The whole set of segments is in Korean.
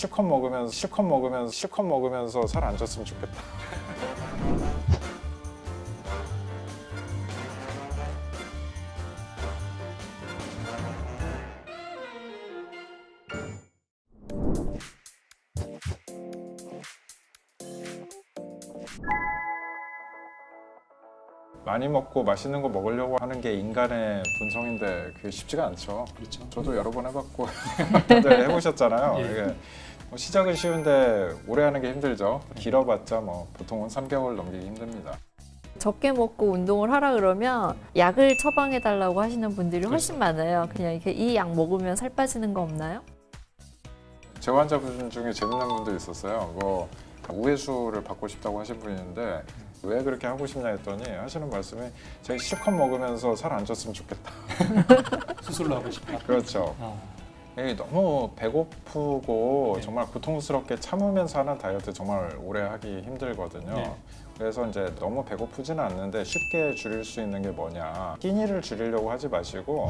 실컷 먹으면서 살 안 쪘으면 좋겠다. 많이 먹고 맛있는 거 먹으려고 하는 게 인간의 본성인데 그게 쉽지가 않죠. 그렇죠. 저도 여러 번 해봤고 다들 해보셨잖아요. 예. 이게 뭐 시작은 쉬운데 오래 하는 게 힘들죠. 길어봤자 뭐 보통은 3개월 넘기기 힘듭니다. 적게 먹고 운동을 하라 그러면 약을 처방해 달라고 하시는 분들이 훨씬 많아요. 그냥 이렇게 이 약 먹으면 살 빠지는 거 없나요? 제 환자분 중에 재밌는 분도 있었어요. 뭐 우회수를 받고 싶다고 하신 분이 있는데 왜 그렇게 하고 싶냐 했더니 하시는 말씀이 제가 실컷 먹으면서 살 안 쪘으면 좋겠다. 수술을 하고 싶다. 그렇죠. 이게 너무 배고프고 네. 정말 고통스럽게 참으면서 하는 다이어트 정말 오래 하기 힘들거든요. 네. 그래서 이제 너무 배고프지는 않는데 쉽게 줄일 수 있는 게 뭐냐. 끼니를 줄이려고 하지 마시고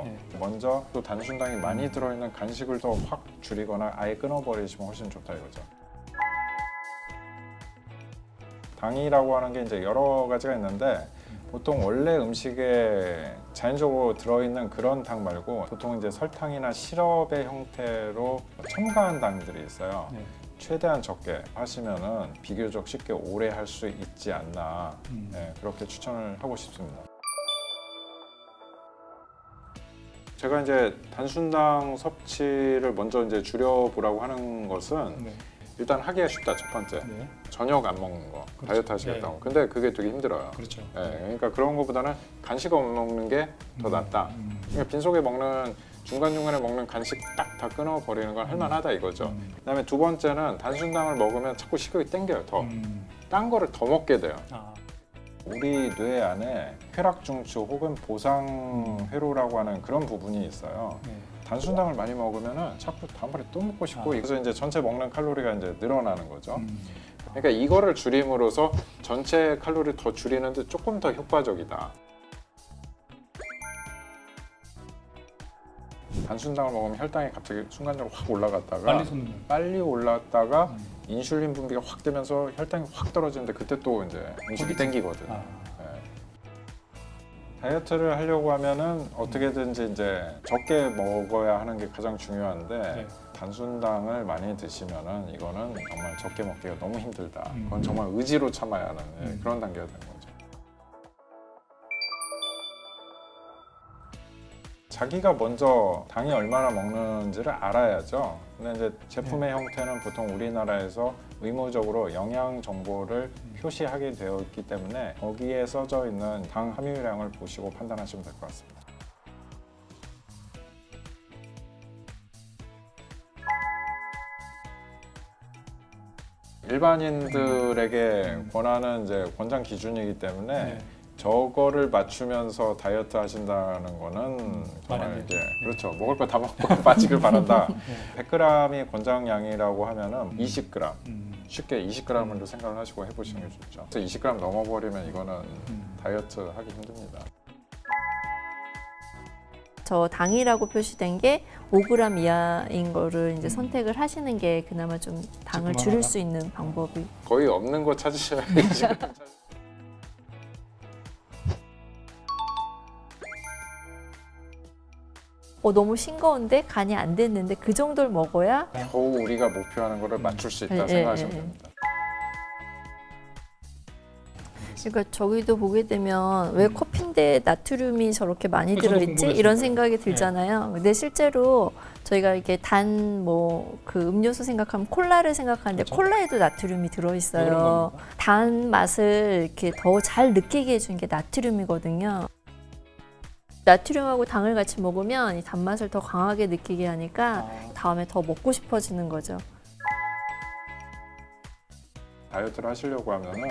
네. 먼저 또 단순당이 많이 들어있는 간식을 더 확 줄이거나 아예 끊어버리시면 훨씬 좋다 이거죠. 당이라고 하는 게 이제 여러 가지가 있는데 보통 원래 음식에 자연적으로 들어있는 그런 당 말고 보통 이제 설탕이나 시럽의 형태로 첨가한 당들이 있어요. 네. 최대한 적게 하시면은 비교적 쉽게 오래 할 수 있지 않나 그렇게 추천을 하고 싶습니다. 제가 이제 단순당 섭취를 먼저 이제 줄여보라고 하는 것은 네. 일단 하기가 쉽다 첫 번째. 네. 저녁 안 먹는 거 그렇죠. 다이어트 하시겠다고. 네. 근데 그게 되게 힘들어요. 그렇죠. 그러니까 그런 것보다는 간식 안 먹는 게 더 낫다. 그러니까 빈속에 먹는 중간중간에 먹는 간식 딱 다 끊어버리는 건 할만하다 이거죠. 그다음에 두 번째는 단순당을 먹으면 자꾸 식욕이 땡겨요. 더. 딴 거를 더 먹게 돼요. 우리 뇌 안에 쾌락중추 혹은 보상회로라고 하는 그런 부분이 있어요. 네. 단순당을 많이 먹으면은 자꾸 다음번에 또 먹고 싶고 그래서 이제 전체 먹는 칼로리가 이제 늘어나는 거죠. 그러니까 이거를 줄임으로써 전체 칼로리 더 줄이는데 조금 더 효과적이다. 단순당을 먹으면 혈당이 갑자기 순간적으로 확 올라갔다가 빨리 올랐다가 인슐린 분비가 확 되면서 혈당이 확 떨어지는데 그때 또 이제 음식이 땡기거든. 다이어트를 하려고 하면은 어떻게든지 이제 적게 먹어야 하는 게 가장 중요한데 네. 단순당을 많이 드시면은 이거는 정말 적게 먹기가 너무 힘들다. 그건 정말 의지로 참아야 하는 그런 단계가 되는 거죠. 자기가 먼저 당이 얼마나 먹는지를 알아야죠. 근데 이제 제품의 형태는 보통 우리나라에서 의무적으로 영양 정보를 표시하게 되어 있기 때문에 거기에 써져 있는 당 함유량을 보시고 판단하시면 될 것 같습니다. 일반인들에게 권하는 이제 권장 기준이기 때문에 네. 저거를 맞추면서 다이어트 하신다는 거는 말이 정말 안 이제 되죠. 그렇죠. 먹을 거 다 먹고 빠지길 바란다. 100g이 권장량이라고 하면은 20g. 쉽게 20g으로 생각을 하시고 해보시는 게 좋죠. 그래서 20g 넘어버리면 이거는 다이어트 하기 힘듭니다. 저 당이라고 표시된 게 5g 이하인 거를 이제 선택을 하시는 게 그나마 좀 당을 줄일 수 있는 방법이. 거의 없는 거 찾으셔야 20g 너무 싱거운데 간이 안 됐는데 그 정도를 먹어야 겨우 우리가 목표하는 거를 맞출 수 있다 생각하시면 됩니다. 그러니까 저기도 보게 되면 왜 커피인데 나트륨이 저렇게 많이 저도 들어있지? 궁금했어요. 이런 생각이 들잖아요. 근데 실제로 저희가 이렇게 단 뭐 그 음료수 생각하면 콜라를 생각하는데 그렇죠. 콜라에도 나트륨이 그런 들어있어요. 겁니다. 단 맛을 이렇게 더 잘 느끼게 해주는 게 나트륨이거든요. 나트륨하고 당을 같이 먹으면 이 단맛을 더 강하게 느끼게 하니까 다음에 더 먹고 싶어지는 거죠. 다이어트를 하시려고 하면은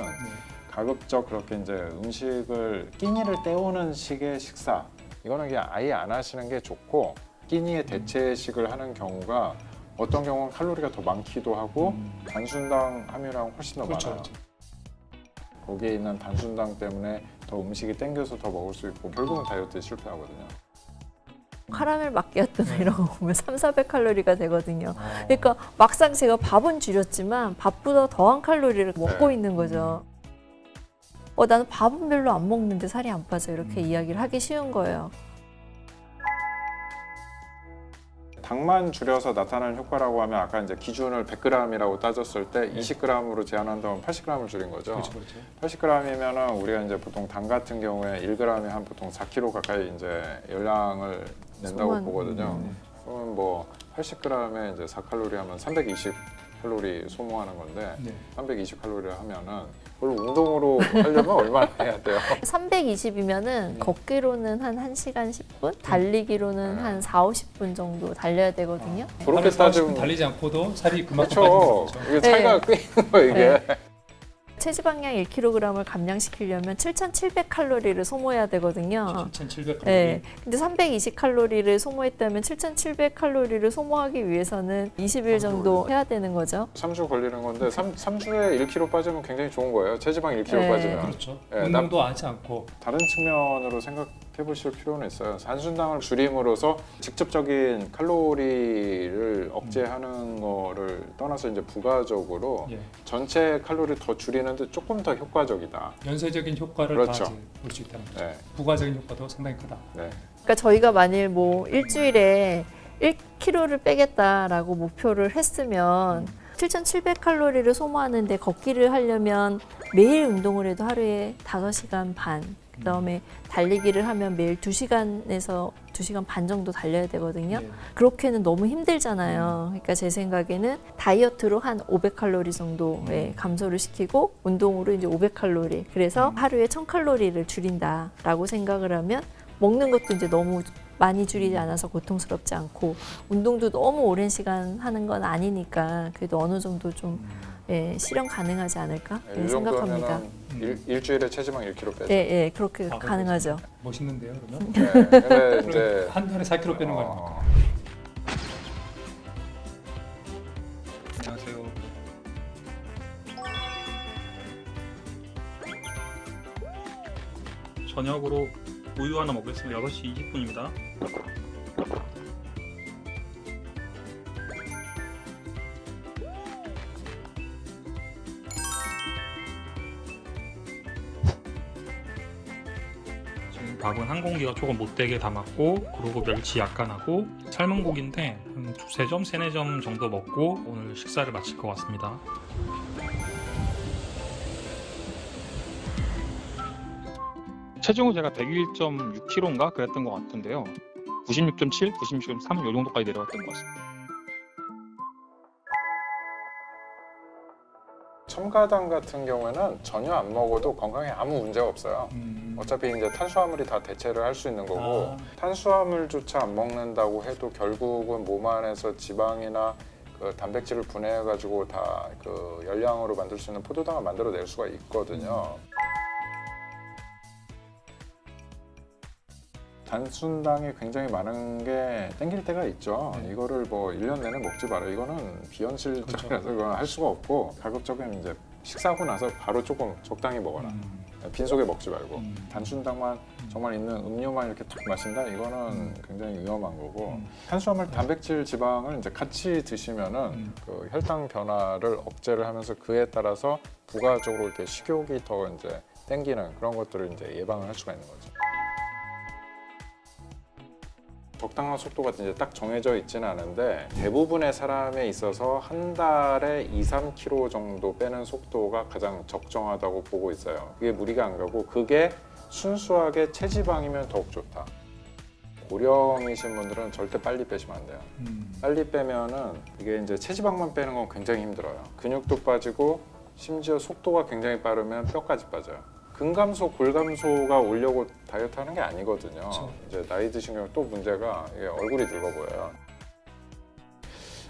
가급적 그렇게 이제 음식을 끼니를 때우는 식의 식사 이거는 그냥 아예 안 하시는 게 좋고 끼니의 대체식을 하는 경우가 어떤 경우는 칼로리가 더 많기도 하고 단순당 함유量훨씬 더 그렇죠. 많아요. 거기에 있는 단순당 때문에 더 음식이 땡겨서 더 먹을 수 있고 결국은 다이어트에 실패하거든요. 카라멜 마끼아토나 이런 거 보면 300-400칼로리가 되거든요. 아. 그러니까 막상 제가 밥은 줄였지만 밥보다 더한 칼로리를 먹고 있는 거죠. 나는 밥은 별로 안 먹는데 살이 안 빠져 이렇게 이야기를 하기 쉬운 거예요. 당만 줄여서 나타나는 효과라고 하면 아까 이제 기준을 100g이라고 따졌을 때 20g으로 제한한다면 80g을 줄인 거죠. 그렇죠, 그렇죠. 80g이면은 우리가 이제 보통 당 같은 경우에 1g이 한 보통 4kg 가까이 이제 열량을 낸다고 소만. 보거든요. 그러면 뭐 80g에 이제 4칼로리 하면 320칼로리 소모하는 건데 네. 320칼로리를 하면은 그걸 운동으로 하려면 얼마나 해야 돼요? 320이면은 걷기로는 한 1시간 10분, 달리기로는 한 4, 50분 정도 달려야 되거든요. 그렇게 하루에 40분 따지면 달리지 않고도 살이 그만큼 그렇죠. 빠지는 거죠. 이게 차이가 꽤 있는 거예요, 이게. 체지방량 1kg을 감량시키려면 7,700칼로리를 소모해야 되거든요. 7,700칼로리. 네. 근데 320칼로리를 소모했다면 7,700칼로리를 소모하기 위해서는 20일 정도 해야 되는 거죠. 3주 걸리는 건데 3주에 1kg 빠지면 굉장히 좋은 거예요. 체지방 1kg 네. 빠지면. 그렇죠. 예, 운동도 하지 않고 다른 측면으로 생각해 보실 필요는 있어요. 단순당을 줄임으로써 직접적인 칼로리를 억제하는 거를 떠나서 이제 부가적으로 예. 전체 칼로리를 더 줄이는데 조금 더 효과적이다. 연쇄적인 효과를 그렇죠. 다 볼 수 있다는 거죠. 네, 부가적인 효과도 상당히 크다. 네. 그러니까 저희가 만일 뭐 일주일에 1kg를 빼겠다라고 목표를 했으면 7,700칼로리를 소모하는데 걷기를 하려면 매일 운동을 해도 하루에 5시간 반, 그다음에 달리기를 하면 매일 2시간에서 2시간 반 정도 달려야 되거든요. 예. 그렇게는 너무 힘들잖아요. 그러니까 제 생각에는 다이어트로 한 500칼로리 정도의 감소를 시키고 운동으로 이제 500칼로리. 그래서 하루에 1000칼로리를 줄인다라고 생각을 하면 먹는 것도 이제 너무 많이 줄이지 않아서 고통스럽지 않고 운동도 너무 오랜 시간 하는 건 아니니까 그래도 어느 정도 좀 실현 가능하지 않을까 이 생각합니다. 정도면 일주일에 체지방 1kg 빼죠. 예, 예, 그렇게 아, 가능하죠. 멋있는데요, 그러면? 네, 근데 그럼 이제 한 달에 4kg 빼는 거예요. 안녕하세요. 저녁으로 우유 하나 먹겠습니다. 6시 20분입니다. 지금 밥은 한 공기가 조금 못되게 담았고, 그리고 멸치 약간 하고, 삶은 고기인데 한 2-3점, 3-4점 정도 먹고 오늘 식사를 마칠 것 같습니다. 체중은 제가 101.6kg인가 그랬던 것 같은데요. 96.7, 96.3 이 정도까지 내려갔던 것 같습니다. 첨가당 같은 경우에는 전혀 안 먹어도 건강에 아무 문제가 없어요. 어차피 이제 탄수화물이 다 대체를 할 수 있는 거고 탄수화물조차 안 먹는다고 해도 결국은 몸 안에서 지방이나 그 단백질을 분해해 가지고 다 그 열량으로 만들 수 있는 포도당을 만들어낼 수가 있거든요. 단순당이 굉장히 많은 게 땡길 때가 있죠. 네. 이거를 뭐 1년 내내 먹지 마라. 이거는 비현실적이라서 이건 할 수가 없고 가급적이면 이제 식사하고 나서 바로 조금 적당히 먹어라. 빈속에 먹지 말고 단순당만 정말 있는 음료만 이렇게 탁 마신다. 이거는 굉장히 위험한 거고 탄수화물, 단백질, 지방을 이제 같이 드시면은 그 혈당 변화를 억제를 하면서 그에 따라서 부가적으로 이렇게 식욕이 더 이제 땡기는 그런 것들을 이제 예방을 할 수가 있는 거죠. 적당한 속도가 이제 딱 정해져 있지는 않은데 대부분의 사람에 있어서 한 달에 2-3kg 정도 빼는 속도가 가장 적정하다고 보고 있어요. 그게 무리가 안 가고 그게 순수하게 체지방이면 더욱 좋다. 고령이신 분들은 절대 빨리 빼시면 안 돼요. 빨리 빼면은 이게 이제 체지방만 빼는 건 굉장히 힘들어요. 근육도 빠지고 심지어 속도가 굉장히 빠르면 뼈까지 빠져요. 근감소, 골감소가 오려고 다이어트 하는 게 아니거든요. 그렇죠. 이제 나이 드신 경우 또 문제가 이게 얼굴이 늙어 보여요.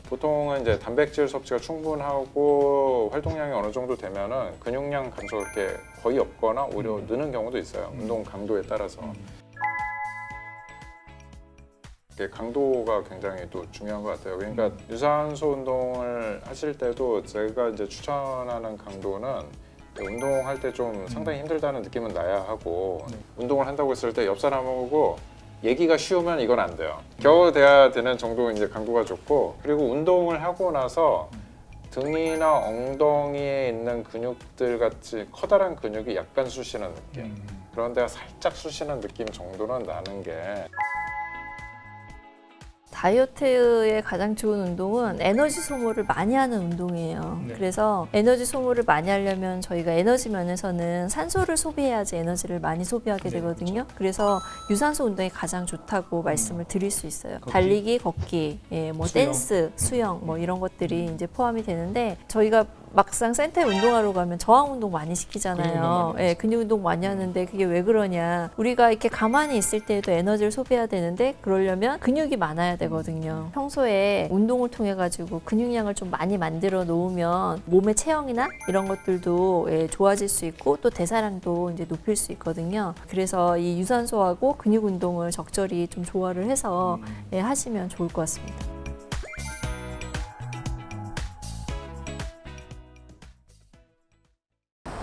보통은 이제 단백질 섭취가 충분하고 활동량이 어느 정도 되면은 근육량 감소가 그렇게 거의 없거나 오히려 느는 경우도 있어요. 운동 강도에 따라서. 이게 강도가 굉장히 또 중요한 것 같아요. 그러니까 유산소 운동을 하실 때도 제가 이제 추천하는 강도는 운동할 때 좀 상당히 힘들다는 느낌은 나야 하고 운동을 한다고 했을 때 옆 사람하고 얘기가 쉬우면 이건 안 돼요. 겨우 돼야 되는 정도 이제 강도가 좋고, 그리고 운동을 하고 나서 등이나 엉덩이에 있는 근육들 같이 커다란 근육이 약간 쑤시는 느낌. 그런 데가 살짝 쑤시는 느낌 정도는 나는 게 다이어트에 가장 좋은 운동은 에너지 소모를 많이 하는 운동이에요. 네. 그래서 에너지 소모를 많이 하려면 저희가 에너지 면에서는 산소를 소비해야지 에너지를 많이 소비하게 네, 되거든요. 그래서 유산소 운동이 가장 좋다고 말씀을 드릴 수 있어요. 걷기. 달리기, 걷기, 예, 뭐 수영. 댄스, 수영 뭐 이런 것들이 이제 포함이 되는데 저희가 막상 센터에 운동하러 가면 저항 운동 많이 근육 운동 시키잖아요. 많이 예, 근육 운동 많이 하는데 그게 왜 그러냐? 우리가 이렇게 가만히 있을 때에도 에너지를 소비해야 되는데 그러려면 근육이 많아야 되거든요. 평소에 운동을 통해 가지고 근육량을 좀 많이 만들어 놓으면 몸의 체형이나 이런 것들도 예, 좋아질 수 있고 또 대사량도 이제 높일 수 있거든요. 그래서 이 유산소하고 근육 운동을 적절히 좀 조화를 해서 예, 하시면 좋을 것 같습니다.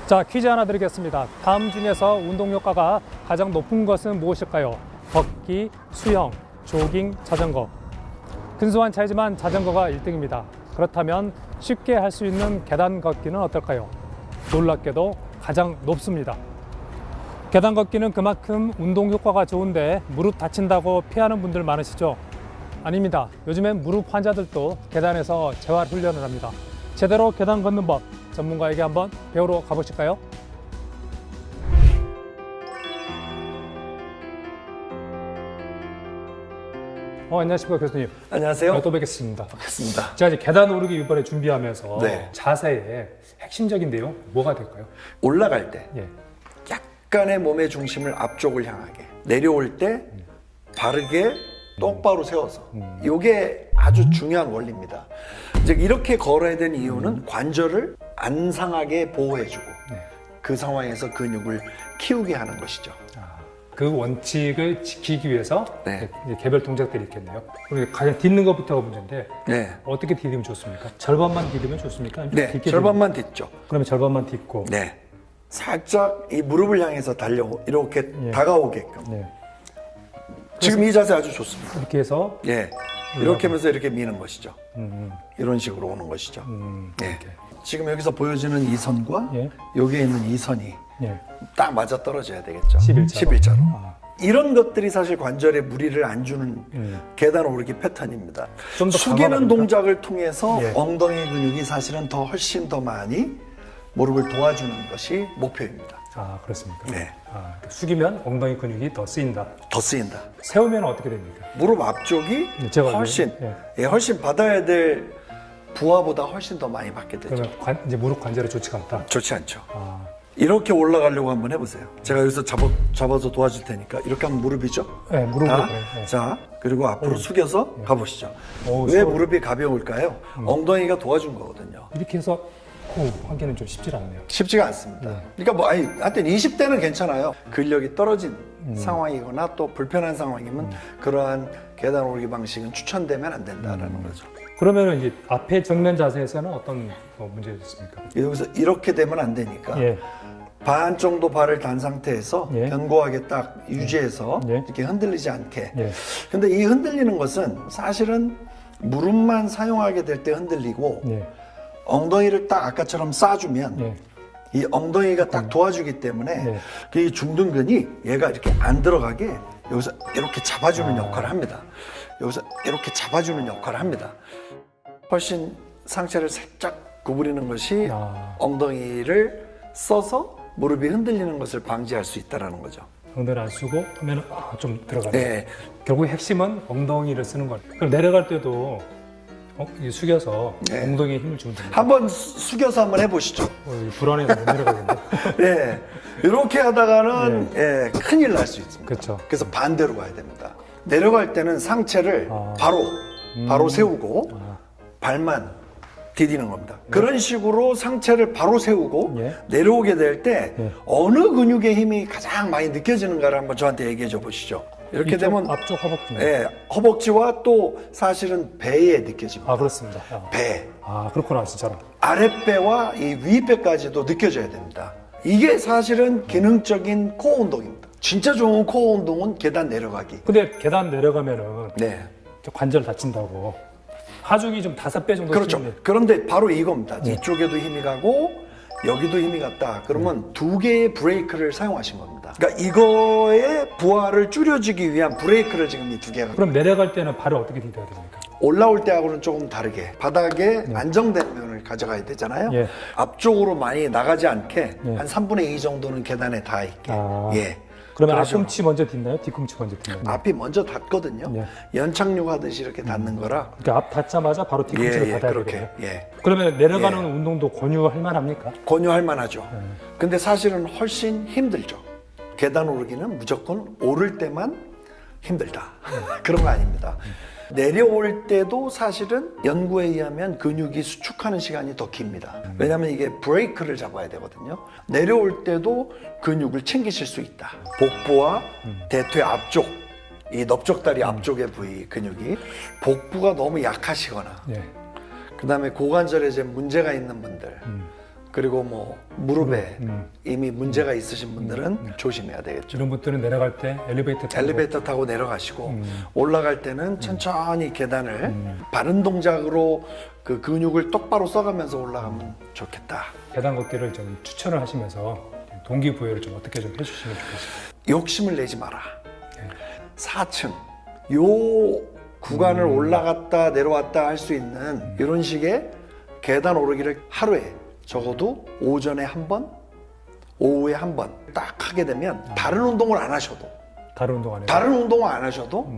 자, 퀴즈 하나 드리겠습니다. 다음 중에서 운동 효과가 가장 높은 것은 무엇일까요? 걷기, 수영, 조깅, 자전거. 근소한 차이지만 자전거가 1등입니다. 그렇다면 쉽게 할 수 있는 계단 걷기는 어떨까요? 놀랍게도 가장 높습니다. 계단 걷기는 그만큼 운동 효과가 좋은데 무릎 다친다고 피하는 분들 많으시죠? 아닙니다. 요즘엔 무릎 환자들도 계단에서 재활 훈련을 합니다. 제대로 계단 걷는 법 전문가에게 한번 배우러 가보실까요? 안녕하십니까 교수님. 안녕하세요. 또 뵙겠습니다. 반갑습니다. 제가 이제 계단 오르기 이번에 준비하면서 네. 자세의 핵심적인 내용 뭐가 될까요? 올라갈 때 예. 약간의 몸의 중심을 앞쪽을 향하게, 내려올 때 바르게 똑바로 세워서, 이게 아주 중요한 원리입니다. 즉 이렇게 걸어야 되는 이유는 관절을 안 상하게 보호해주고 네. 그 상황에서 근육을 키우게 하는 것이죠. 그 원칙을 지키기 위해서 네. 이제 개별 동작들이 있겠네요. 그리고 가장 딛는 것부터가 문제인데 네, 어떻게 디디면 좋습니까? 절반만 디디면 좋습니까? 아니면 네, 딛게 절반만 딛죠. 그러면 절반만 딛고 네, 살짝 이 무릎을 향해서 이렇게 예. 다가오게끔. 네. 지금 이 자세 아주 좋습니다. 이렇게 해서 예, 이렇게 하면서 이렇게 미는 것이죠. 음, 이런 식으로 오는 것이죠. 예. 이렇게. 지금 여기서 보여지는 이 선과 예. 여기에 있는 이 선이 예. 딱 맞아 떨어져야 되겠죠. 11자로. 11자로. 아. 이런 것들이 사실 관절에 무리를 안 주는 계단 오르기 패턴입니다. 좀더 숙이는 강화갑니까? 동작을 통해서 예. 엉덩이 근육이 사실은 훨씬 더 많이 무릎을 도와주는 것이 목표입니다. 아, 그렇습니까? 네. 아, 숙이면 엉덩이 근육이 더 쓰인다. 더 쓰인다. 세우면 어떻게 됩니까? 무릎 앞쪽이 제가 훨씬 예. 훨씬 받아야 될 부하보다 훨씬 더 많이 받게 되죠. 그러면 이제 무릎 관절에 좋지가 않다. 좋지 않죠. 아, 이렇게 올라가려고 한번 해보세요. 제가 여기서 잡아서 도와줄 테니까 이렇게 하면 무릎이죠. 네, 무릎으로. 자, 네. 자, 그리고 앞으로 숙여서 가보시죠. 오, 왜 서로- 무릎이 가벼울까요? 엉덩이가 도와준 거거든요. 이렇게 해서 하기는 좀 쉽지 않네요. 쉽지가 않습니다. 네. 그러니까 뭐 하여튼 20대는 괜찮아요. 근력이 떨어진 상황이거나 또 불편한 상황이면 그러한 계단 오르기 방식은 추천되면 안 된다라는 거죠. 그러면 이제 앞에 정면 자세에서는 어떤 문제가 있습니까? 여기서 이렇게 되면 안 되니까 예. 반 정도 발을 단 상태에서 예. 견고하게 딱 유지해서 예. 이렇게 흔들리지 않게. 예. 근데 이 흔들리는 것은 사실은 무릎만 사용하게 될 때 흔들리고 예. 엉덩이를 딱 아까처럼 쏴주면 예. 이 엉덩이가 딱 도와주기 때문에 네. 이 중둔근이 얘가 이렇게 안 들어가게 여기서 이렇게 잡아주는 역할을 합니다. 여기서 이렇게 잡아주는 역할을 합니다. 훨씬 상체를 살짝 구부리는 것이 아. 엉덩이를 써서 무릎이 흔들리는 것을 방지할 수 있다는 거죠. 엉덩이를 안 쓰고 하면 좀 들어가네. 네. 결국 핵심은 엉덩이를 쓰는 거예요. 그럼 내려갈 때도 이 숙여서 네. 엉덩이에 힘을 주면 됩니다. 한번 숙여서 한번 해보시죠. 불안해서 못 내려가겠는데. 예, 이렇게 하다가는 예, 큰일 날 수 있습니다. 그렇죠. 그래서 반대로 가야 됩니다. 내려갈 때는 상체를 바로 세우고 발만 디디는 겁니다. 그런 식으로 상체를 바로 세우고 예. 내려오게 될 때 예. 어느 근육의 힘이 가장 많이 느껴지는가를 한번 저한테 얘기해 줘 보시죠. 이렇게 이쪽 되면 앞쪽 허벅지. 예, 허벅지와 또 사실은 배에 느껴집니다. 아, 그렇습니다. 배, 아, 그렇구나, 진짜로. 아랫배와 이 위배까지도 느껴져야 됩니다. 이게 사실은 기능적인 코어 운동입니다. 진짜 좋은 코어 운동은 계단 내려가기. 근데 계단 내려가면은 네. 관절 다친다고. 하중이 좀 5배 정도 그렇죠. 쓰는데. 그런데 바로 이겁니다. 이쪽에도 힘이 가고 여기도 힘이 갔다. 그러면 두 개의 브레이크를 사용하신 겁니다. 그러니까 이거의 부하를 줄여주기 위한 브레이크를 지금 이 두 개가. 그럼 내려갈 때는 발을 어떻게 디뎌야 됩니까? 올라올 때하고는 조금 다르게 바닥에 안정된 면을 가져가야 되잖아요. 예. 앞쪽으로 많이 나가지 않게 예. 한 3분의 2 정도는 계단에 닿아 있게. 아. 예. 그러면 그렇죠. 앞꿈치 먼저 딛나요? 뒤꿈치 먼저 딛나요? 앞이 먼저 닿거든요. 예. 연착륙하듯이 이렇게 닿는 거라. 그러니까 앞 닿자마자 바로 뒤꿈치를 닫아야 그렇게. 되겠네요. 예. 그러면 내려가는 예. 운동도 권유할 만합니까? 권유할 만하죠. 근데 사실은 훨씬 힘들죠. 계단 오르기는 무조건 오를 때만 힘들다. 그런 거 아닙니다. 내려올 때도 사실은 연구에 의하면 근육이 수축하는 시간이 더 깁니다. 왜냐하면 이게 브레이크를 잡아야 되거든요. 내려올 때도 근육을 챙기실 수 있다. 복부와 대퇴 앞쪽, 이 넓적다리 앞쪽의 부위 근육이 복부가 너무 약하시거나 예. 그 다음에 고관절에 이제 문제가 있는 분들 그리고 뭐 무릎에 이미 문제가 있으신 분들은 조심해야 되겠죠. 이런 분들은 내려갈 때 엘리베이터 타고 엘리베이터 타고 내려가시고 올라갈 때는 천천히 계단을 바른 동작으로 그 근육을 똑바로 써가면서 올라가면 좋겠다. 계단 걷기를 좀 추천을 하시면서 동기부여를 좀 어떻게 좀 해주시면 좋겠어요. 욕심을 내지 마라. 4층 요 구간을 올라갔다 내려왔다 할 수 있는 이런 식의 계단 오르기를 하루에 적어도 오전에 한 번, 오후에 한 번 딱 하게 되면 다른 운동을 안 하셔도 다른 운동 안 해요? 다른 운동을 안 하셔도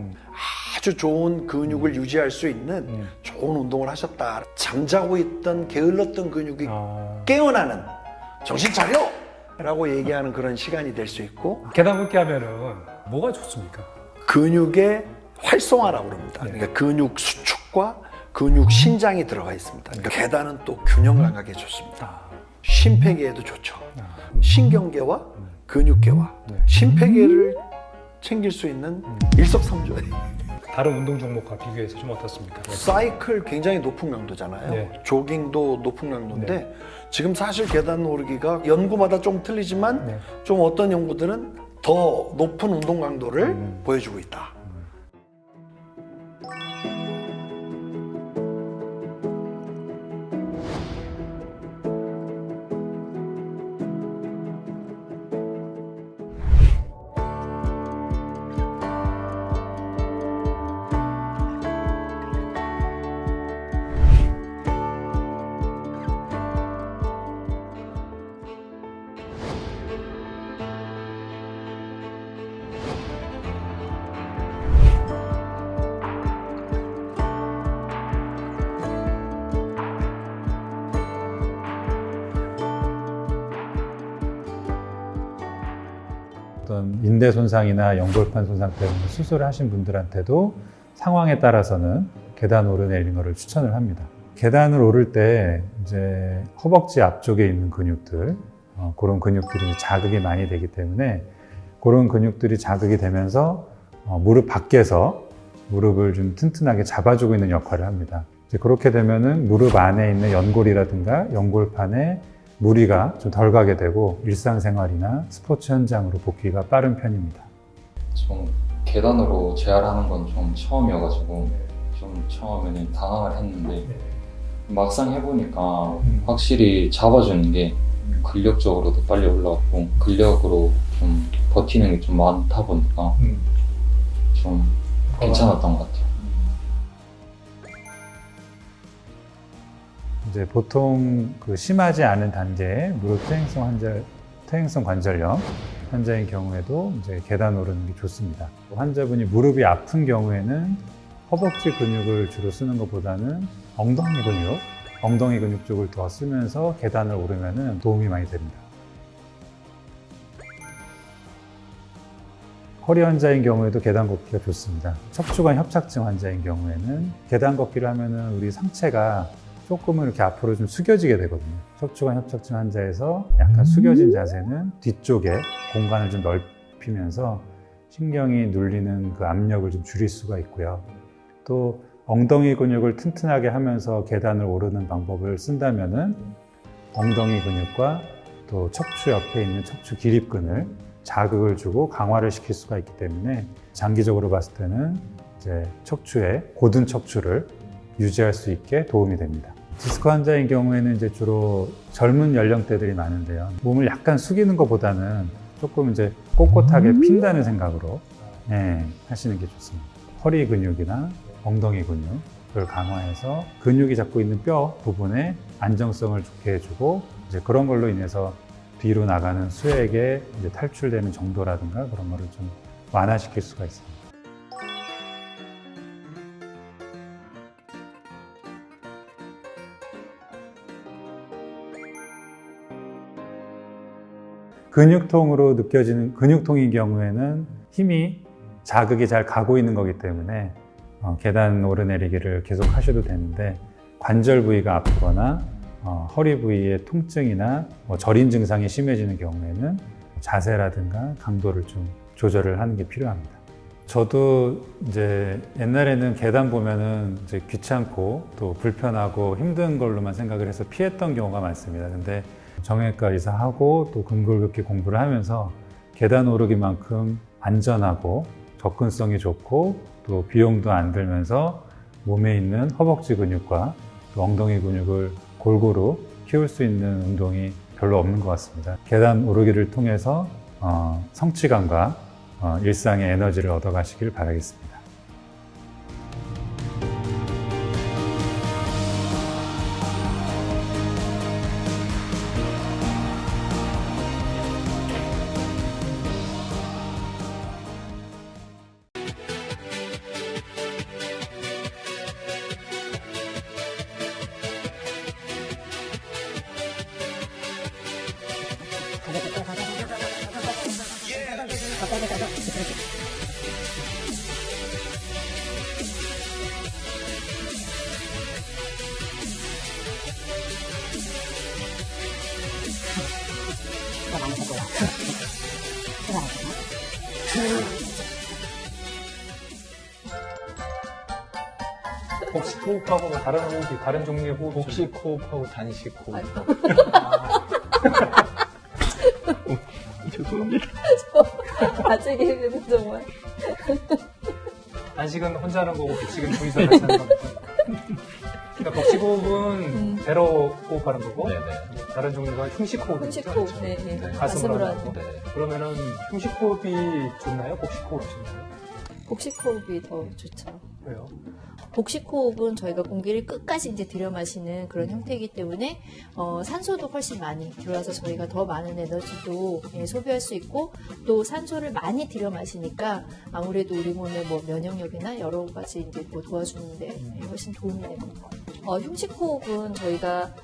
아주 좋은 근육을 유지할 수 있는 좋은 운동을 하셨다. 잠자고 있던 게을렀던 근육이 깨어나는 정신 차려! 라고 얘기하는 그런 시간이 될 수 있고 계단 걷기 하면은 뭐가 좋습니까? 근육의 활성화라고 그럽니다. 그러니까 근육 수축과 근육 신장이 들어가 있습니다. 그러니까 계단은 또 균형 감각에 좋습니다. 심폐계에도 좋죠. 신경계와 근육계와 심폐계를 챙길 수 있는 일석삼조에 다른 운동 종목과 비교해서 좀 어떻습니까? 사이클 굉장히 높은 강도잖아요. 네. 조깅도 높은 강도인데 지금 사실 계단 오르기가 연구마다 좀 틀리지만 좀 어떤 연구들은 더 높은 운동 강도를 보여주고 있다. 어떤 인대 손상이나 연골판 손상 때문에 수술을 하신 분들한테도 상황에 따라서는 계단 오르내리는 것을 추천을 합니다. 계단을 오를 때 이제 허벅지 앞쪽에 있는 근육들, 그런 근육들이 자극이 많이 되기 때문에 그런 근육들이 자극이 되면서 무릎 밖에서 무릎을 좀 튼튼하게 잡아주고 있는 역할을 합니다. 이제 그렇게 되면은 무릎 안에 있는 연골이라든가 연골판에 무리가 좀 덜 가게 되고 일상생활이나 스포츠 현장으로 복귀가 빠른 편입니다. 좀 계단으로 재활하는 건 좀 처음이어가지고 좀 처음에는 당황을 했는데 막상 해보니까 확실히 잡아주는 게 근력적으로도 빨리 올라왔고 근력으로 좀 버티는 게 좀 많다 보니까 좀 괜찮았던 것 같아요. 이제 보통 그 심하지 않은 단계의 무릎 퇴행성 관절염 환자인 경우에도 이제 계단 오르는 게 좋습니다. 환자분이 무릎이 아픈 경우에는 허벅지 근육을 주로 쓰는 것보다는 엉덩이 근육 쪽을 더 쓰면서 계단을 오르면 도움이 많이 됩니다. 허리 환자인 경우에도 계단 걷기가 좋습니다. 척추관 협착증 환자인 경우에는 계단 걷기를 하면은 우리 상체가 조금은 이렇게 앞으로 좀 숙여지게 되거든요. 척추관 협착증 환자에서 약간 숙여진 자세는 뒤쪽에 공간을 좀 넓히면서 신경이 눌리는 그 압력을 좀 줄일 수가 있고요. 또 엉덩이 근육을 튼튼하게 하면서 계단을 오르는 방법을 쓴다면은 엉덩이 근육과 또 척추 옆에 있는 척추 기립근을 자극을 주고 강화를 시킬 수가 있기 때문에 장기적으로 봤을 때는 이제 척추의 고든 척추를 유지할 수 있게 도움이 됩니다. 디스크 환자인 경우에는 이제 주로 젊은 연령대들이 많은데요. 몸을 약간 숙이는 것보다는 조금 이제 꼿꼿하게 핀다는 생각으로 하시는 게 좋습니다. 허리 근육이나 엉덩이 근육을 강화해서 근육이 잡고 있는 뼈 부분에 안정성을 좋게 해주고 이제 그런 걸로 인해서 뒤로 나가는 수액에 이제 탈출되는 정도라든가 그런 거를 좀 완화시킬 수가 있습니다. 근육통으로 느껴지는 근육통인 경우에는 힘이 자극이 잘 가고 있는 거기 때문에 계단 오르내리기를 계속 하셔도 되는데 관절 부위가 아프거나 허리 부위의 통증이나 저린 증상이 심해지는 경우에는 자세라든가 강도를 좀 조절을 하는 게 필요합니다. 저도 이제 옛날에는 계단 보면은 이제 귀찮고 또 불편하고 힘든 걸로만 생각을 해서 피했던 경우가 많습니다. 근데 정형외과 의사하고 또 근골격계 공부를 하면서 계단 오르기만큼 안전하고 접근성이 좋고 또 비용도 안 들면서 몸에 있는 허벅지 근육과 또 엉덩이 근육을 골고루 키울 수 있는 운동이 별로 없는 것 같습니다. 계단 오르기를 통해서 성취감과 일상의 에너지를 얻어가시길 바라겠습니다. 복식 호흡하고 다른 호흡이 다른 종류의 호흡. 복식 호흡하고 단식 호흡. 죄송합니다. 아직 얘기는 정말. 단식은 혼자 하는 거고 복식은 둘이서 같이 하는 겁니다. 그러니까 복식 호흡은 배로 호흡하는 거고 네네. 다른 종류가 흉식 호흡이죠. 흉식 호흡. 네, 네. 가슴으로 하는 하는 거. 네. 그러면은 흉식 호흡이 좋나요? 복식 호흡이 좋나요? 복식 호흡이 더 좋죠. 왜요? 복식 호흡은 저희가 공기를 끝까지 이제 들여 마시는 그런 형태이기 때문에 산소도 훨씬 많이 들어와서 저희가 더 많은 에너지도 소비할 수 있고 또 산소를 많이 들여 마시니까 아무래도 우리 몸의 뭐 면역력이나 여러 가지 이제 뭐 도와주는데 훨씬 도움이 됩니다. 흉식 호흡은 저희가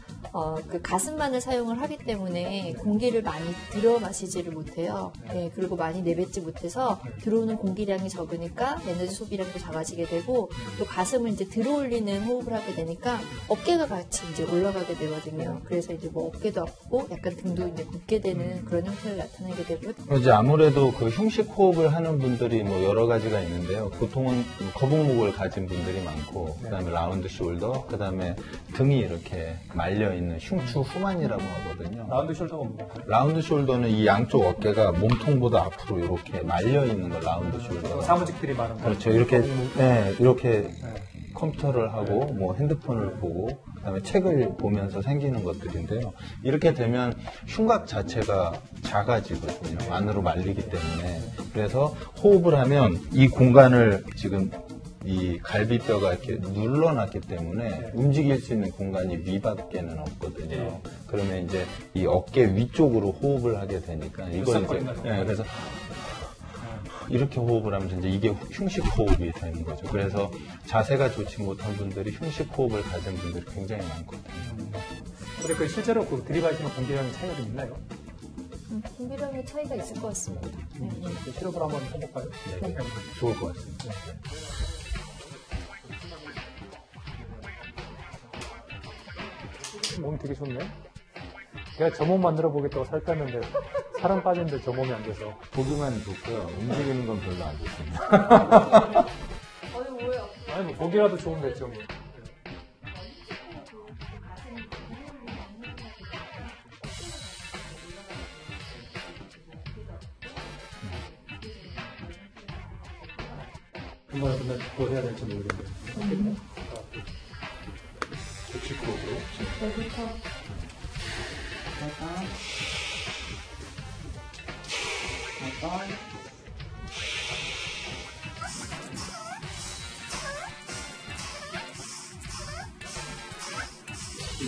그 가슴만을 사용을 하기 때문에 공기를 많이 들여 마시지를 못해요. 네, 그리고 많이 내뱉지 못해서 들어오는 공기량이 적으니까 에너지 소비량도 작아지게 되고 또 가슴을 이제 들어올리는 호흡을 하게 되니까 어깨가 같이 이제 올라가게 되거든요. 그래서 이제 뭐 어깨도 아프고 약간 등도 이제 굽게 되는 그런 형태를 나타내게 되고요. 이제 아무래도 그 흉식 호흡을 하는 분들이 뭐 여러 가지가 있는데요. 보통은 거북목을 가진 분들이 많고, 그다음에 라운드 숄더, 그다음에 등이 이렇게 말려 있는 흉추 후만이라고 하거든요. 라운드 숄더가 뭔가요? 라운드 숄더는 이 양쪽 어깨가 몸통보다 앞으로 이렇게 말려 있는 걸 라운드 숄더. 사무직들이 말하는 거. 그렇죠. 이렇게 이렇게 컴퓨터를 하고 뭐 핸드폰을 보고 그다음에 책을 보면서 생기는 것들인데요. 이렇게 되면 흉곽 자체가 작아지거든요. 안으로 말리기 때문에. 그래서 호흡을 하면 이 공간을 지금 이 갈비뼈가 이렇게 눌러놨기 때문에 움직일 수 있는 공간이 위밖에는 없거든요. 그러면 이제 이 어깨 위쪽으로 호흡을 하게 되니까 이걸 이제 그래서 이렇게 호흡을 하면서 이제 이게 흉식 호흡이 되는 거죠. 그래서 자세가 좋지 못한 분들이 흉식 호흡을 가진 분들이 굉장히 많거든요. 근데 그 실제로 그 들이마시는 공기량 차이가 좀 있나요? 공기량의 차이가 있을 것 같습니다. 그 실험을 한번 해볼까요? 네. 좋을 것 같습니다. 몸이 되게 좋네. 제가 저 몸 만들어 보겠다고 살 뺐는데 살은 빠졌는데 저 몸이 안 돼서. 보기만 좋고요. 움직이는 건 별로 안 좋습니다. 아니 뭐 보기라도 좋은데 좀. 한 번에 끝날 뭐 해야 될지 모르겠네요.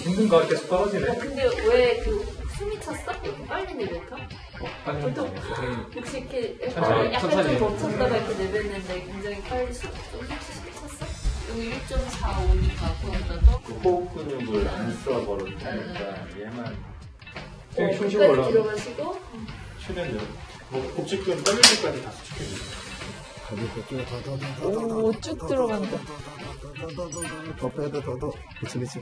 힘든가? 계속 떨어지네. 근데 왜 그 숨이 찼어? 빨리 내뱉어? 빨리 보통 좀 혹시 이렇게 천천히, 약간 천천히. 좀 멈췄다가 이렇게 내뱉는데 굉장히 빨리 숨이 찼어? 여기 1.45니까 거기다도 호흡 근육을 안 써버렸으니까 얘만 되게 흉식 끝까지 올라가. 들어가시고 최대한 뭐 복직근 떨릴 때까지 다 수축해주세요. 오 쭉 들어간다. 더 빼야 돼, 더. 그치.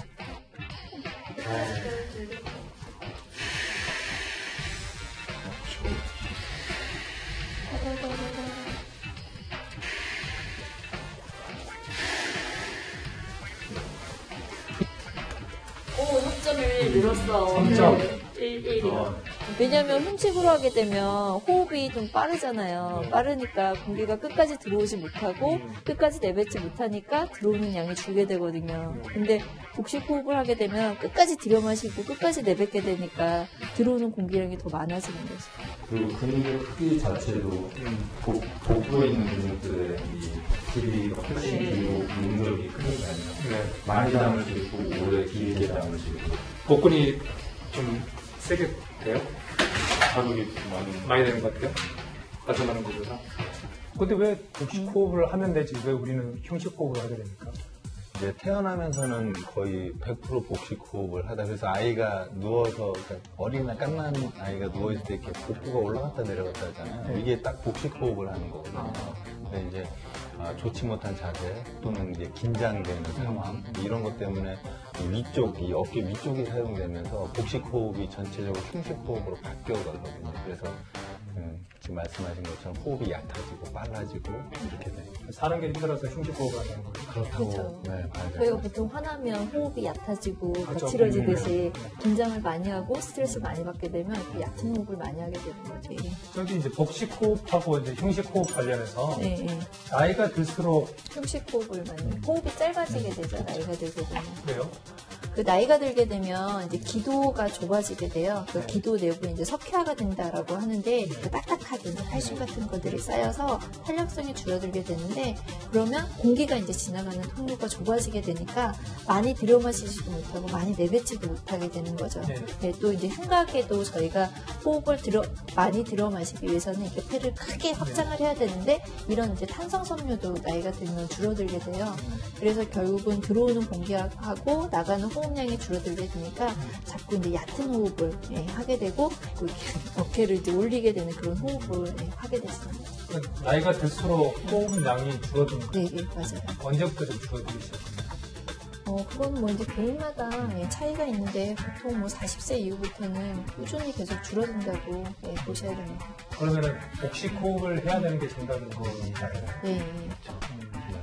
오 3.1 늘었어. 3.11이요. 왜냐면 흉식으로 하게 되면 호흡이 좀 빠르잖아요. 빠르니까 공기가 끝까지 들어오지 못하고 끝까지 내뱉지 못하니까 들어오는 양이 줄게 되거든요. 근데 복식 호흡을 하게 되면 끝까지 들여마시고 끝까지 내뱉게 되니까 들어오는 공기량이 더 많아지는 거죠. 그리고 근육 크기 자체도 복부에 있는 근육들의 이 길이가 훨씬 길고 운동이 크니까요. 많이 담을 수 있고 오래 길게 담을 수 있고. 복근이 좀 세게 돼요? 자극이 많이 되는 것 같아요? 가져가는 것보다. 근데 왜 복식 호흡을 하면 되지? 왜 우리는 흉식 호흡을 하게 됩니까? 이제 태어나면서는 거의 100% 복식 호흡을 하다. 그래서 아이가 누워서, 그러니까 어린이나 깐난 아이가 누워있을 때 이렇게 복부가 올라갔다 내려갔다 하잖아요. 이게 딱 복식 호흡을 하는 거거든요. 근데 이제 좋지 못한 자세 또는 이제 긴장되는 상황 이런 것 때문에 이 어깨 위쪽이 사용되면서 복식 호흡이 전체적으로 흉식 호흡으로 바뀌어가거든요. 그래서 지금 말씀하신 것처럼 호흡이 얕아지고 빨라지고 이렇게 돼요. 사는 게 힘들어서 흉식 호흡을 한다는 거예요. 그렇다고 그렇죠. 네, 맞아요. 저희가 보통 화나면 호흡이 얕아지고 그렇죠. 거칠어지듯이 긴장을 많이 하고 스트레스 많이 받게 되면 그 얕은 호흡을 많이 하게 되는 거죠. 저기 이제 복식 호흡하고 이제 흉식 호흡 관련해서 네, 네. 나이가 들수록 흉식 호흡을 많이 호흡이 짧아지게 되죠. 나이가 들게 되면. 그래요? 그 나이가 들게 되면 이제 기도가 좁아지게 돼요. 그 기도 내부에 이제 석회화가 된다라고 하는데 그 딱딱하게 이제 칼슘 같은 것들이 쌓여서 탄력성이 줄어들게 되는데 그러면 공기가 이제 지나가는 통로가 좁아지게 되니까 많이 들여마시지도 못하고 많이 내뱉지도 못하게 되는 거죠. 네, 또 이제 흉곽에도 저희가 호흡을 많이 들여마시기 위해서는 이렇게 폐를 크게 확장을 해야 되는데 이런 이제 탄성섬유도 나이가 들면 줄어들게 돼요. 그래서 결국은 들어오는 공기하고 나가는 호흡량이 줄어들게 되니까 자꾸 이제 얕은 호흡을 하게 되고 이렇게 어깨를 이제 올리게 되는 그런 호흡을 하게 됐습니다. 나이가 들수록 호흡량이 줄어드는 거예요. 네, 맞아요. 언제부터 좀 줄어들기 시작해요? 그건 뭐 이제 개인마다 차이가 있는데 보통 뭐 40세 이후부터는 꾸준히 계속 줄어든다고 보셔야 됩니다. 그러면은 복식 호흡을 해야 되는 게 정답인 거잖아요. 네.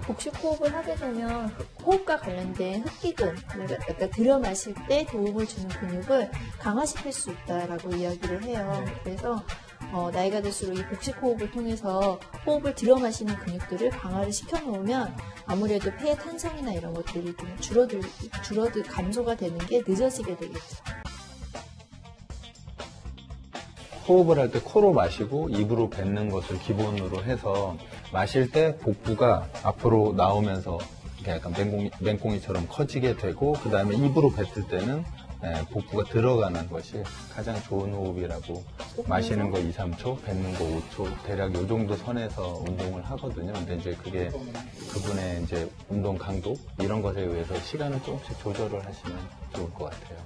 복식 호흡을 하게 되면 호흡과 관련된 흡기근, 그러니까 들여 마실 때 도움을 주는 근육을 강화시킬 수 있다라고 이야기를 해요. 그래서 나이가 들수록 이 복식 호흡을 통해서 호흡을 들여 마시는 근육들을 강화를 시켜 놓으면 아무래도 폐의 탄성이나 이런 것들이 좀 감소가 되는 게 늦어지게 되겠죠. 호흡을 할 때 코로 마시고 입으로 뱉는 것을 기본으로 해서 마실 때 복부가 앞으로 나오면서 이렇게 약간 맹꽁이처럼 커지게 되고 그 다음에 입으로 뱉을 때는 복부가 들어가는 것이 가장 좋은 호흡이라고 마시는 거 2, 3초, 뱉는 거 5초 대략 이 정도 선에서 운동을 하거든요. 근데 이제 그게 그분의 이제 운동 강도 이런 것에 의해서 시간을 조금씩 조절을 하시면 좋을 것 같아요.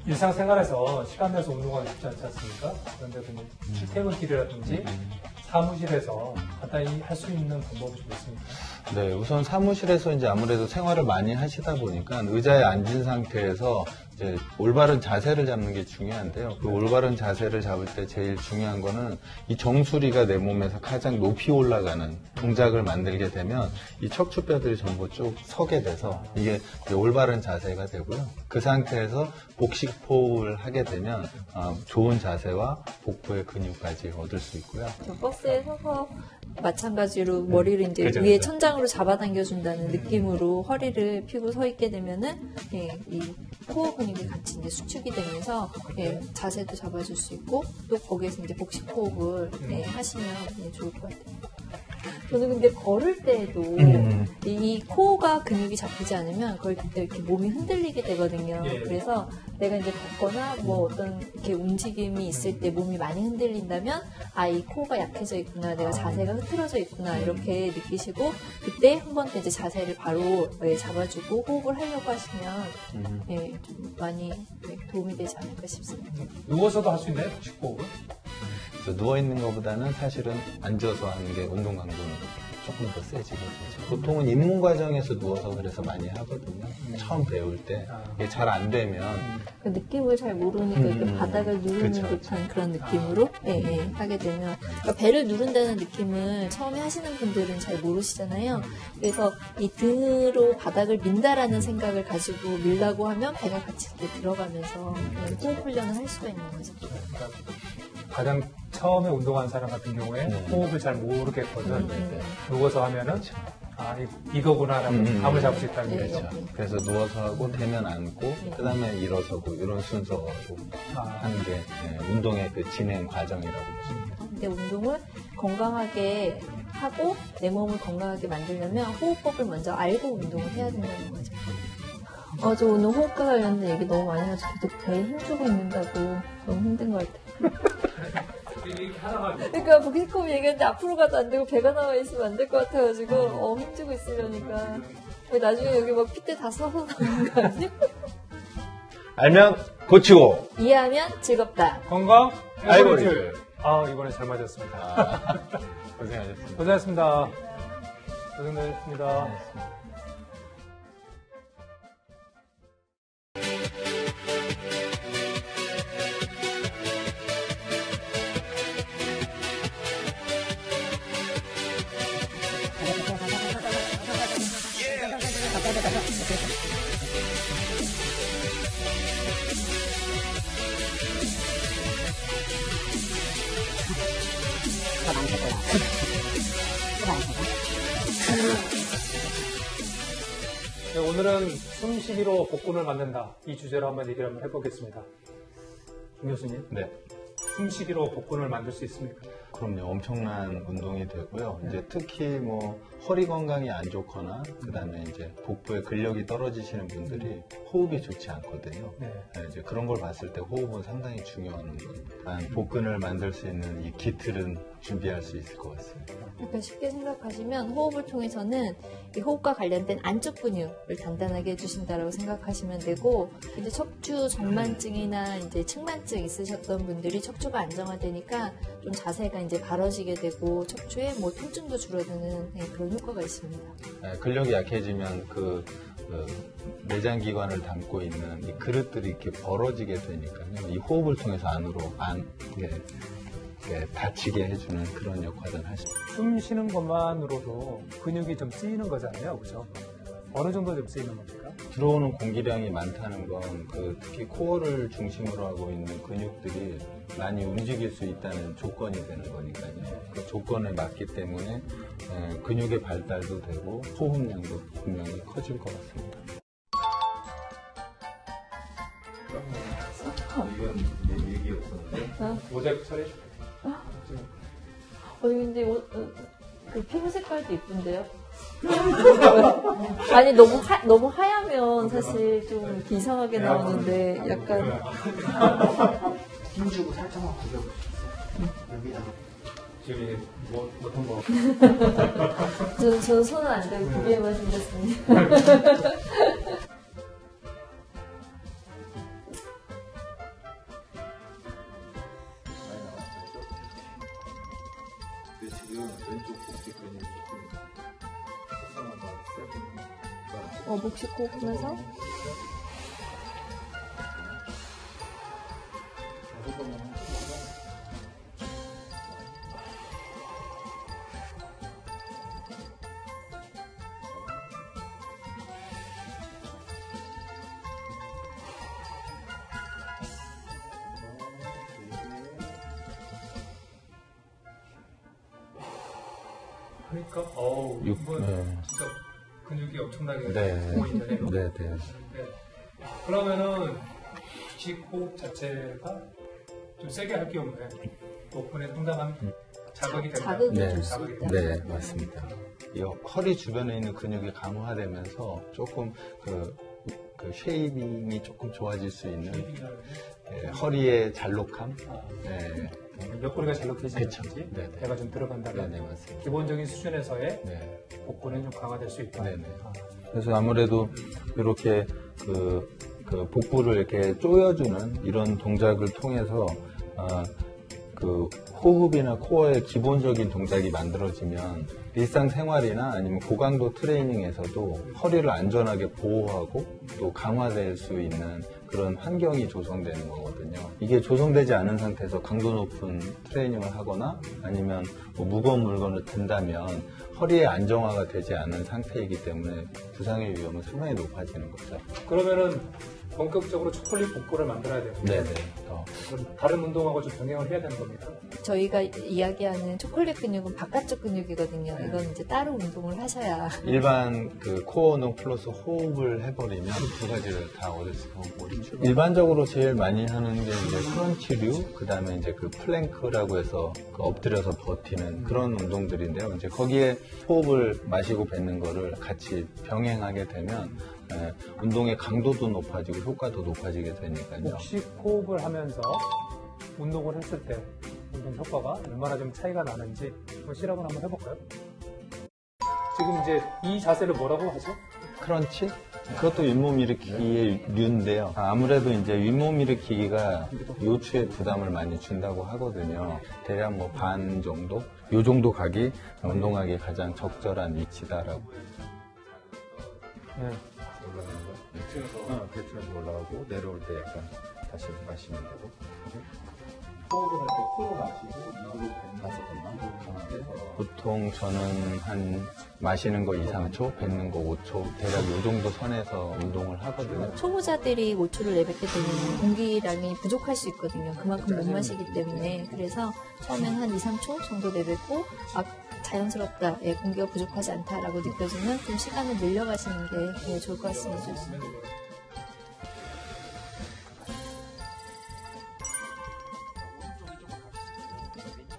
일상생활에서 시간 내서 운동하기 쉽지 않지 않습니까? 그런데 뭐 출퇴근길이라든지 사무실에서 간단히 할 수 있는 방법이 좀 있습니까? 네, 우선 사무실에서 이제 아무래도 생활을 많이 하시다 보니까 의자에 앉은 상태에서 이제 올바른 자세를 잡는 게 중요한데요. 그 올바른 자세를 잡을 때 제일 중요한 거는 이 정수리가 내 몸에서 가장 높이 올라가는 동작을 만들게 되면 이 척추뼈들이 전부 쭉 서게 돼서 이게 이제 올바른 자세가 되고요. 그 상태에서 복식 호흡을 하게 되면 좋은 자세와 복부의 근육까지 얻을 수 있고요. 버스에 서서 마찬가지로 머리를 이제 그죠, 위에 그죠. 천장으로 잡아당겨준다는 느낌으로 허리를 펴고 서 있게 되면은 이 코어 근육이 같이 이제 수축이 되면서 자세도 잡아줄 수 있고 또 거기에서 이제 복식 호흡을 하시면 좋을 것 같아요. 저는 근데 걸을 때에도 이 코어가 근육이 잡히지 않으면 거의 그때 이렇게 몸이 흔들리게 되거든요. 그래서 내가 이제 걷거나 뭐 어떤 이렇게 움직임이 있을 때 몸이 많이 흔들린다면 이 코어가 약해져 있구나, 내가 자세가 흐트러져 있구나 이렇게 느끼시고 그때 한 번 더 이제 자세를 바로 잡아주고 호흡을 하려고 하시면 좀 많이 도움이 되지 않을까 싶습니다. 누워서도 할 수 있나요? 복식 호흡은? 그래서 누워있는 것보다는 사실은 앉아서 하는 게 운동 강도는 조금 더 세지거든요. 보통은 입문 과정에서 누워서 그래서 많이 하거든요. 처음 배울 때. 이게 잘 안 되면. 그 느낌을 잘 모르니까 이렇게 바닥을 누르는 그쵸, 듯한 그런 느낌으로 하게 되면 그러니까 배를 누른다는 느낌을 처음에 하시는 분들은 잘 모르시잖아요. 그래서 이 등으로 바닥을 민다라는 생각을 가지고 밀라고 하면 배가 같이 이렇게 들어가면서 호흡 훈련을 할 수가 있는 거죠. 가장 처음에 운동한 사람 같은 경우에 호흡을 잘 모르겠거든. 누워서 하면은 이거구나라고 감을 잡을 수 있다는 거죠. 그렇죠. 그래서 누워서 하고 되면 앉고 그다음에 일어서고 이런 순서로 하는 게 운동의 그 진행 과정이라고 보시면 돼요. 근데 운동을 건강하게 하고 내 몸을 건강하게 만들려면 호흡법을 먼저 알고 운동을 해야 된다는 거죠. 저 오늘 호흡과 관련된 얘기 너무 많이 해서 계속 배에 힘주고 있는다고 너무 힘든 것 같아요. 그러니까 복식호흡 얘기했는데 앞으로 가도 안 되고 배가 나와 있으면 안 될 것 같아가지고 힘주고 있으려니까 나중에 여기 막 핏대 다 써서 나오는 거 아니야? 알면 고치고 이해하면 즐겁다. 건강 알고리즘. 이번에 잘 맞았습니다. 고생하셨습니다. 고생하셨습니다. 고생하셨습니다. 네, 오늘은 숨쉬기로 복근을 만든다 이 주제로 한번 얘기를 한번 해보겠습니다. 김 교수님, 네. 숨쉬기로 복근을 만들 수 있습니까? 그럼요. 엄청난 운동이 되고요. 이제 특히 뭐 허리 건강이 안 좋거나 그다음에 이제 복부에 근력이 떨어지시는 분들이 호흡이 좋지 않거든요. 이제 그런 걸 봤을 때 호흡은 상당히 중요한 운동입니다. 복근을 만들 수 있는 이 기틀은 준비할 수 있을 것 같습니다. 그러니까 쉽게 생각하시면 호흡을 통해서는 이 호흡과 관련된 안쪽 근육을 단단하게 해주신다라고 생각하시면 되고 이제 척추 정만증이나 이제 측만증 있으셨던 분들이 척추가 안정화되니까 좀 자세가 이제 바로지게 되고 척추에 뭐 통증도 줄어드는 그런 효과가 있습니다. 근력이 약해지면 그 내장기관을 담고 있는 이 그릇들이 이렇게 벌어지게 되니까요. 이 호흡을 통해서 안으로 닫히게 해주는 그런 역할을 하십니다. 숨 쉬는 것만으로도 근육이 좀 쓰이는 거잖아요, 그렇죠? 어느 정도 좀 쓰이는 겁니까? 들어오는 공기량이 많다는 건 특히 코어를 중심으로 하고 있는 근육들이 많이 움직일 수 있다는 조건이 되는 거니까요. 그 조건에 맞기 때문에 근육의 발달도 되고 호흡량도 분명히 커질 것 같습니다. 이건 얘기였었는데 모자이크 처리. 근데 그 피부 색깔도 이쁜데요? 아니 너무 하얗면 사실 좀 이렇게 이상하게 나오는데 약간 힘주고 살짝만 구겨보세요. 여기다가. 지금 어떤 거? 저는 손은 안 대고 고개만 생겼습니다. 지금 왼쪽 복부 근육이 복식 호흡하면서 그러니까 이건 네. 진짜 근육이 엄청나게 네. 보이네요. 네, 네. 네. 그러면은 기호흡 자체가 좀 세게 할 경우에 복근에 상당한 자극이 된다. 자극이 네. 줄 수 있다. 네, 맞습니다. 이 허리 주변에 있는 근육이 강화되면서 조금 그 쉐이빙이 조금 좋아질 수 있는 허리의 잘록함. 네. 옆구리가 잘록해지는지 그쵸. 네, 네. 배가 좀 들어간다면 네, 네, 맞습니다. 기본적인 수준에서의 네. 복근은 좀 강화될 수 있다. 네, 네. 그래서 아무래도 이렇게 그 복부를 이렇게 조여주는 이런 동작을 통해서 그 호흡이나 코어의 기본적인 동작이 만들어지면 일상생활이나 아니면 고강도 트레이닝에서도 허리를 안전하게 보호하고 또 강화될 수 있는 그런 환경이 조성되는 거거든요. 이게 조성되지 않은 상태에서 강도 높은 트레이닝을 하거나 아니면 뭐 무거운 물건을 든다면 허리의 안정화가 되지 않은 상태이기 때문에 부상의 위험은 상당히 높아지는 거죠. 그러면은 본격적으로 초콜릿 복부를 만들어야 되는데 네네. 그럼 다른 운동하고 좀 병행을 해야 되는 겁니다. 저희가 이야기하는 초콜릿 근육은 바깥쪽 근육이거든요. 이건 이제 따로 운동을 하셔야. 일반 그 코어 운동 플러스 호흡을 해버리면 두 가지를 다 얻을 수가 있고 일반적으로 제일 많이 하는 게 이제 크런치류, 그 다음에 이제 그 플랭크라고 해서 그 엎드려서 버티는 그런 운동들인데요. 이제 거기에 호흡을 마시고 뱉는 거를 같이 병행하게 되면 운동의 강도도 높아지고 효과도 높아지게 되니까요. 혹시 호흡을 하면서 운동을 했을 때 운동 효과가 얼마나 좀 차이가 나는지 한번 실험을 한번 해볼까요? 지금 이제 이 자세를 뭐라고 하죠? 크런치? 그것도 윗몸 일으키기의 류인데요. 아무래도 이제 윗몸 일으키기가 요추에 부담을 많이 준다고 하거든요. 대략 뭐 반 정도? 요 정도 각이 운동하기 가장 적절한 위치다라고. 네. 배트에서 올라가고 내려올 때 약간 다시 마시면 되고. 호흡을 할 때 코로 마시고 입으로 보통 저는 한 마시는 거 2, 3초, 뱉는 거 5초, 대략 요 정도 선에서 운동을 하거든요. 초보자들이 5초를 내뱉게 되면 공기량이 부족할 수 있거든요. 그만큼 못 마시기 때문에. 그래서 처음엔 한 2, 3초 정도 내뱉고 자연스럽다, 공기가 부족하지 않다라고 느껴지면 좀 시간을 늘려가시는 게 좋을 것 같습니다.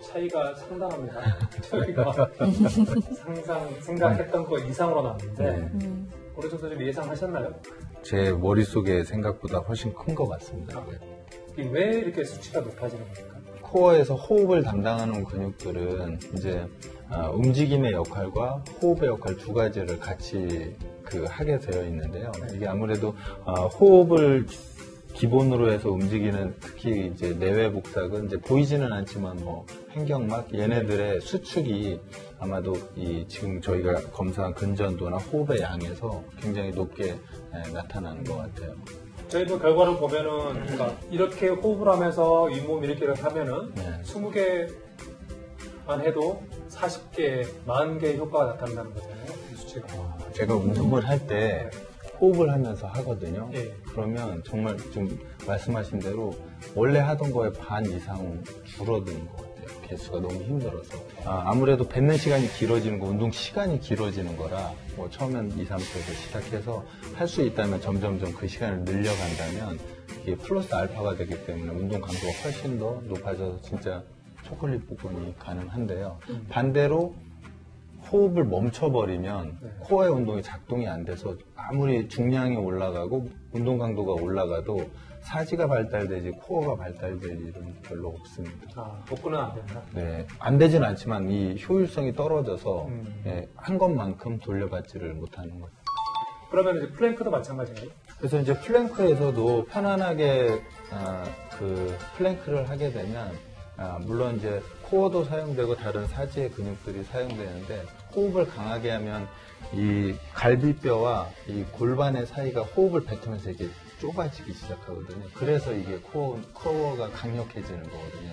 차이가 상당합니다. 저희가 생각했던 거 이상으로 나왔는데 어느 정도 좀 예상하셨나요? 제 머릿속에 생각보다 훨씬 큰 것 같습니다. 이게 왜 이렇게 수치가 높아지는 겁니까? 코어에서 호흡을 담당하는 근육들은 이제 움직임의 역할과 호흡의 역할 두 가지를 같이 하게 되어 있는데요. 이게 아무래도 호흡을 기본으로 해서 움직이는 특히 이제 내외 복삭은 이제 보이지는 않지만 뭐 횡격막 얘네들의 수축이 아마도 지금 저희가 검사한 근전도나 호흡의 양에서 굉장히 높게 나타나는 것 같아요. 저희도 결과를 보면은 그러니까 이렇게 호흡을 하면서 윗몸 일으키기를 하면은 20개만 해도 40개, 40개의 효과가 나타난다는 거잖아요. 이 수치가. 제가 운동을 할 때 호흡을 하면서 하거든요. 예. 그러면 정말 좀 말씀하신 대로 원래 하던 거에 반 이상 줄어드는 것 같아요. 개수가 너무 힘들어서. 아무래도 뱉는 시간이 길어지는 거, 운동 시간이 길어지는 거라 뭐 처음엔 2, 3초에서 시작해서 할 수 있다면 점점점 그 시간을 늘려간다면 이게 플러스 알파가 되기 때문에 운동 강도가 훨씬 더 높아져서 진짜 초콜릿 복근이 가능한데요. 반대로 호흡을 멈춰버리면 코어의 운동이 작동이 안 돼서 아무리 중량이 올라가고 운동 강도가 올라가도 사지가 발달되지 코어가 발달될 일은 별로 없습니다. 복근은 안 된다? 네, 안 되진 않지만 이 효율성이 떨어져서 한 것만큼 돌려받지를 못하는 거죠. 그러면 이제 플랭크도 마찬가지인가요? 그래서 이제 플랭크에서도 편안하게 플랭크를 하게 되면 물론 이제 코어도 사용되고 다른 사지의 근육들이 사용되는데 호흡을 강하게 하면 이 갈비뼈와 이 골반의 사이가 호흡을 뱉으면서 이게 좁아지기 시작하거든요. 그래서 이게 코어가 강력해지는 거거든요.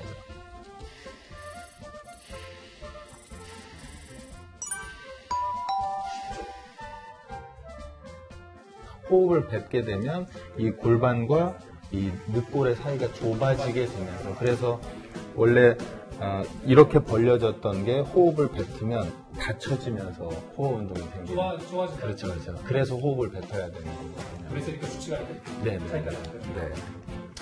호흡을 뱉게 되면 이 골반과 이 늑골의 사이가 좁아지게 되면서 그래서 원래 이렇게 벌려졌던 게 호흡을 뱉으면 닫혀지면서 호흡 운동이 생겨요. 좋아지죠. 그렇죠, 그렇죠. 그래서 호흡을 뱉어야 되는 거거든요. 그래서 이렇게 수치가 이렇게 네, 차이가 네, 나요. 네.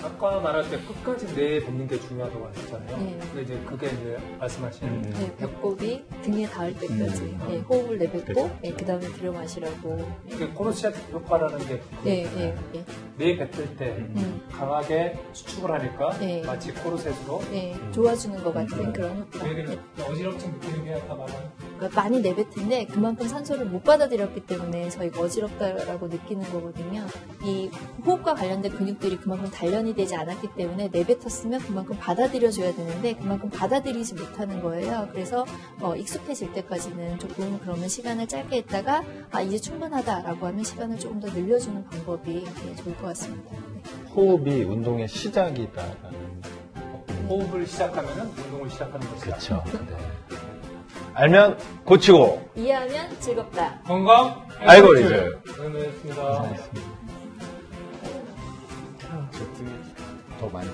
아까 말할 때 끝까지 내 뱉는 게 중요하다고 하셨잖아요. 네. 근데 이제 그게 이제 말씀하시는 네, 배꼽이 등에 닿을 때까지 네, 호흡을 내뱉고 네, 그 다음에 들여 마시라고. 그 코르시아 효과라는 게 네, 네, 네. 내 뱉을 때 강하게 수축을 하니까 네. 마치 코르셋으로 네, 좋아지는 것 같은 그런 효과. 뇌를 어지럽게 느끼는 게 아까 말한 그러니까 많이 내뱉은데 그만큼 산소를 못 받아들였기 때문에 저희가 어지럽다라고 느끼는 거거든요. 이 호흡과 관련된 근육들이 그만큼 단련이 되지 않았기 때문에 내뱉었으면 그만큼 받아들여줘야 되는데 그만큼 받아들이지 못하는 거예요. 그래서 익숙해질 때까지는 조금 그러면 시간을 짧게 했다가 이제 충분하다라고 하면 시간을 조금 더 늘려주는 방법이 좋을 것 같습니다. 네. 호흡이 운동의 시작이다라는. 호흡을 시작하면은 운동을 시작하는 것이다. 그렇죠. 네. 알면 고치고 이해하면 즐겁다. 건강 알고리즘. 고생하셨습니다. 더 많이